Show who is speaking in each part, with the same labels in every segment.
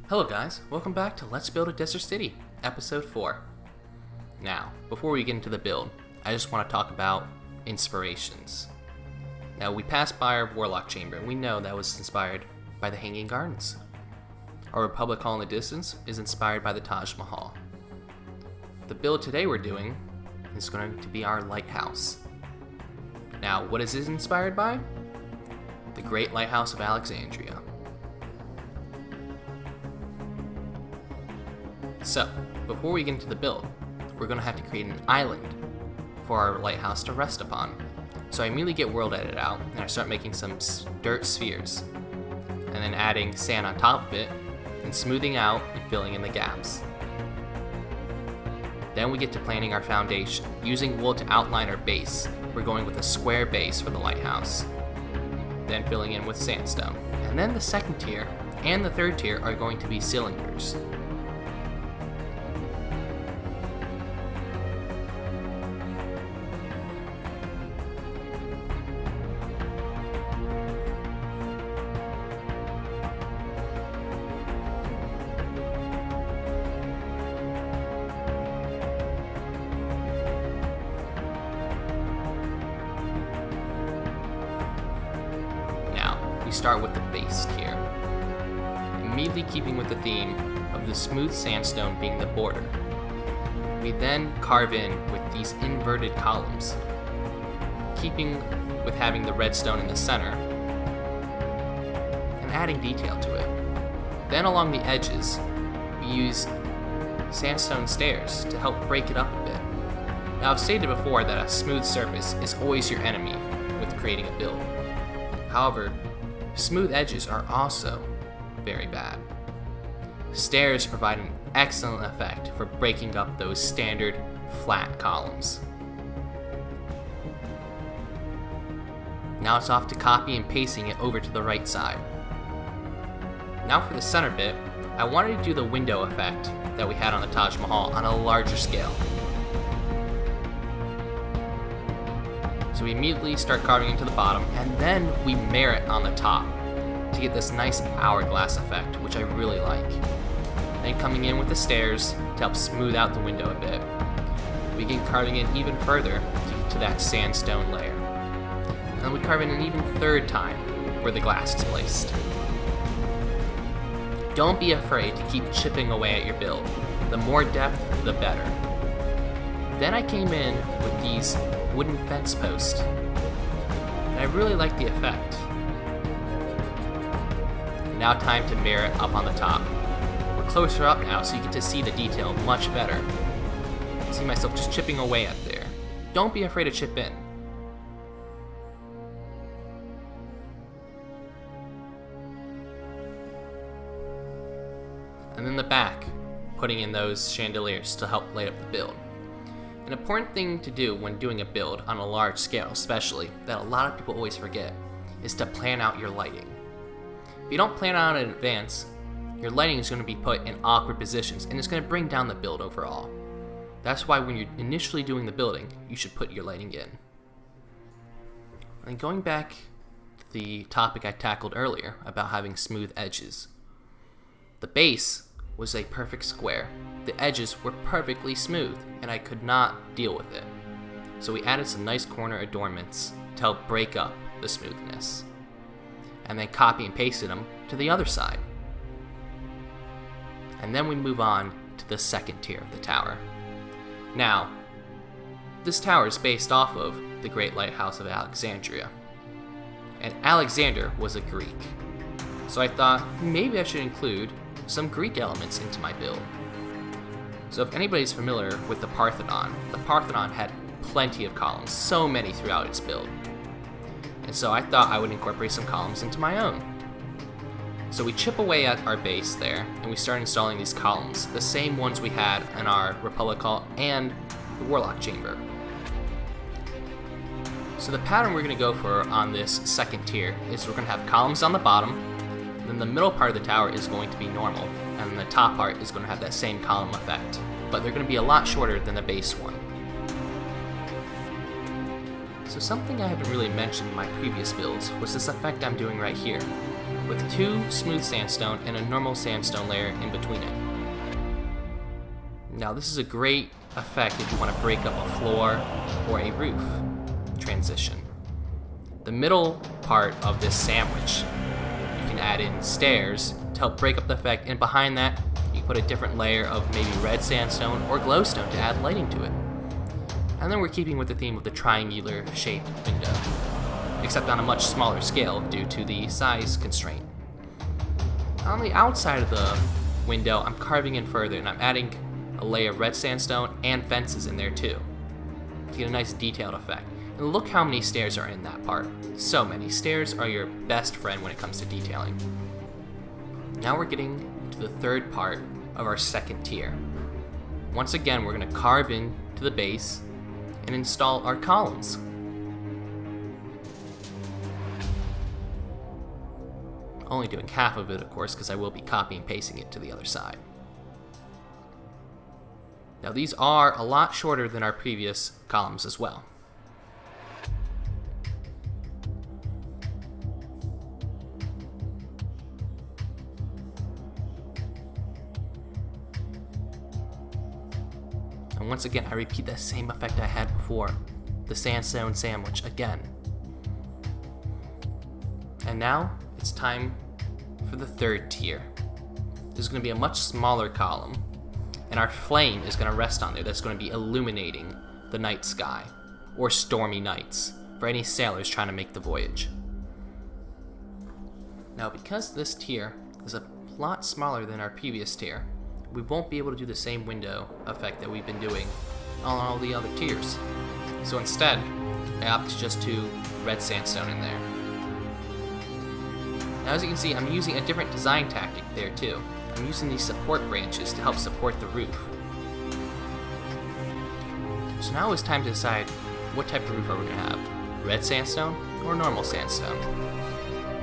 Speaker 1: Hello guys, welcome back to Let's Build a Desert City, Episode 4. Now, before we get into the build, I just want to talk about inspirations. Now, we passed by our Warlock Chamber, and we know that was inspired by the Hanging Gardens. Our Republic Hall in the distance is inspired by the Taj Mahal. The build today we're doing is going to be our lighthouse. Now, what is this inspired by? The Great Lighthouse of Alexandria. So, before we get into the build, we're going to have to create an island for our lighthouse to rest upon. So I immediately get world edit out, and I start making some dirt spheres, and then adding sand on top of it, and smoothing out and filling in the gaps. Then we get to planning our foundation. Using wood to outline our base, we're going with a square base for the lighthouse, then filling in with sandstone. And then the second tier and the third tier are going to be cylinders. We start with the base tier, immediately keeping with the theme of the smooth sandstone being the border. We then carve in with these inverted columns, keeping with having the redstone in the center and adding detail to it. Then along the edges, we use sandstone stairs to help break it up a bit. Now, I've stated before that a smooth surface is always your enemy with creating a build. However, smooth edges are also very bad. Stairs provide an excellent effect for breaking up those standard flat columns. Now it's off to copy and pasting it over to the right side. Now for the center bit, I wanted to do the window effect that we had on the Taj Mahal on a larger scale. So we immediately start carving into the bottom, and then we mirror it on the top to get this nice hourglass effect, which I really like. Then coming in with the stairs to help smooth out the window a bit. We begin carving in even further to get to that sandstone layer. And then we carve in an even third time where the glass is placed. Don't be afraid to keep chipping away at your build. The more depth, the better. Then I came in with these wooden fence posts, and I really like the effect. Now time to mirror it up on the top. We're closer up now, so you get to see the detail much better. I see myself just chipping away at there. Don't be afraid to chip in. And then the back, putting in those chandeliers to help light up the build. An important thing to do when doing a build on a large scale, especially, that a lot of people always forget, is to plan out your lighting. If you don't plan out in advance, your lighting is going to be put in awkward positions, and it's going to bring down the build overall. That's why when you're initially doing the building, you should put your lighting in. And going back to the topic I tackled earlier about having smooth edges, the base was a perfect square. The edges were perfectly smooth, and I could not deal with it. So we added some nice corner adornments to help break up the smoothness, and then copy and pasted them to the other side. And then we move on to the second tier of the tower. Now, this tower is based off of the Great Lighthouse of Alexandria, and Alexander was a Greek. So I thought maybe I should include some Greek elements into my build. So if anybody's familiar with the Parthenon had plenty of columns, so many throughout its build. And so I thought I would incorporate some columns into my own. So we chip away at our base there, and we start installing these columns, the same ones we had in our Republic Hall and the Warlock Chamber. So the pattern we're going to go for on this second tier is we're going to have columns on the bottom, then the middle part of the tower is going to be normal, and the top part is going to have that same column effect, but they're going to be a lot shorter than the base one. So something I haven't really mentioned in my previous builds was this effect I'm doing right here. with 2 smooth sandstone and a normal sandstone layer in between it. Now this is a great effect if you want to break up a floor or a roof transition. The middle part of this sandwich, you can add in stairs to help break up the effect, and behind that you put a different layer of maybe red sandstone or glowstone to add lighting to it. And then we're keeping with the theme of the triangular shaped window, except on a much smaller scale due to the size constraint. On the outside of the window, I'm carving in further and I'm adding a layer of red sandstone and fences in there too, to get a nice detailed effect. And look how many stairs are in that part. So many. Stairs are your best friend when it comes to detailing. Now we're getting to the third part of our second tier. Once again, we're going to carve in to the base and install our columns. Only doing half of it, of course, because I will be copying and pasting it to the other side. Now these are a lot shorter than our previous columns as well. And once again, I repeat that same effect I had before, the sandstone sandwich again. And now it's time for the third tier. There's going to be a much smaller column, and our flame is going to rest on there. That's going to be illuminating the night sky, or stormy nights, for any sailors trying to make the voyage. Now, because this tier is a lot smaller than our previous tier, we won't be able to do the same window effect that we've been doing on all the other tiers. So instead, I opted just to red sandstone in there. Now as you can see, I'm using a different design tactic there too. I'm using these support branches to help support the roof. So now it's time to decide what type of roof are we going to have, red sandstone or normal sandstone.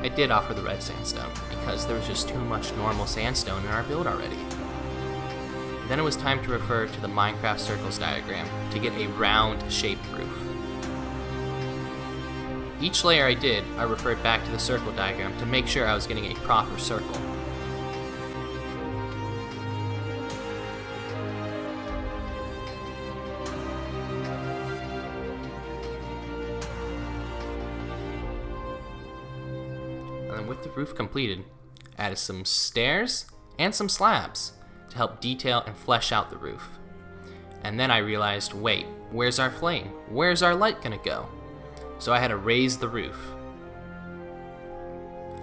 Speaker 1: I did offer the red sandstone because there was just too much normal sandstone in our build already. Then it was time to refer to the Minecraft circles diagram to get a round shaped roof. Each layer I did, I referred back to the circle diagram to make sure I was getting a proper circle. And then with the roof completed, I added some stairs and some slabs to help detail and flesh out the roof. And then I realized, wait, where's our flame? Where's our light gonna go? So I had to raise the roof.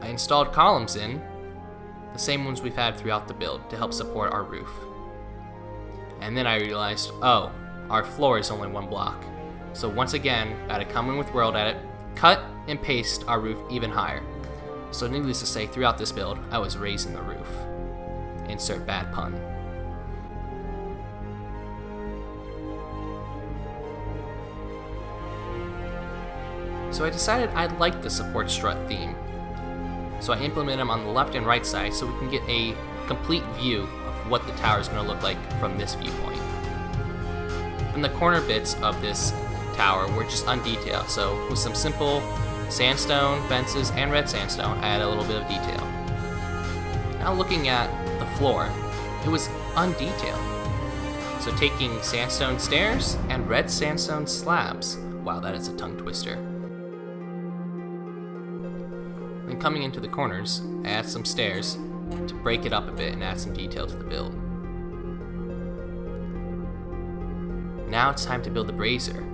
Speaker 1: I installed columns in, the same ones we've had throughout the build, to help support our roof. And then I realized, oh, our floor is only 1 block. So once again, I had to come in with World Edit, cut and paste our roof even higher. So needless to say, throughout this build, I was raising the roof. Insert bad pun. So I decided I liked the support strut theme. So I implemented them on the left and right side so we can get a complete view of what the tower is going to look like from this viewpoint. And the corner bits of this tower were just undetailed, so with some simple sandstone, fences, and red sandstone, I added a little bit of detail. Now looking at the floor, it was undetailed. So taking sandstone stairs and red sandstone slabs. Wow, that is a tongue twister. Then coming into the corners, I add some stairs to break it up a bit and add some detail to the build. Now it's time to build the Brazier.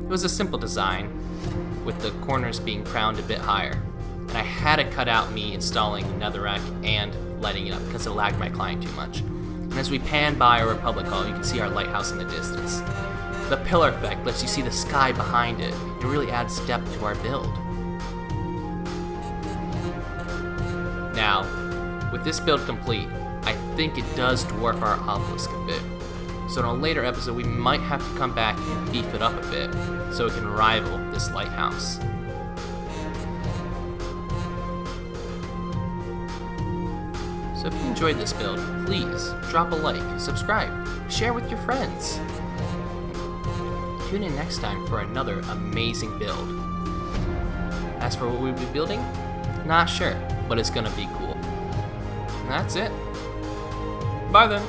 Speaker 1: It was a simple design, with the corners being crowned a bit higher, and I had to cut out me installing netherrack and lighting it up because it lagged my client too much. And as we pan by our Republic Hall, you can see our lighthouse in the distance. The pillar effect lets you see the sky behind it. It really adds depth to our build. Now, with this build complete, I think it does dwarf our obelisk a bit. So in a later episode, we might have to come back and beef it up a bit so it can rival this lighthouse. So if you enjoyed this build, please drop a like, subscribe, share with your friends. Tune in next time for another amazing build. As for what we'll be building, Not sure, but it's gonna be cool. And that's it. Bye then.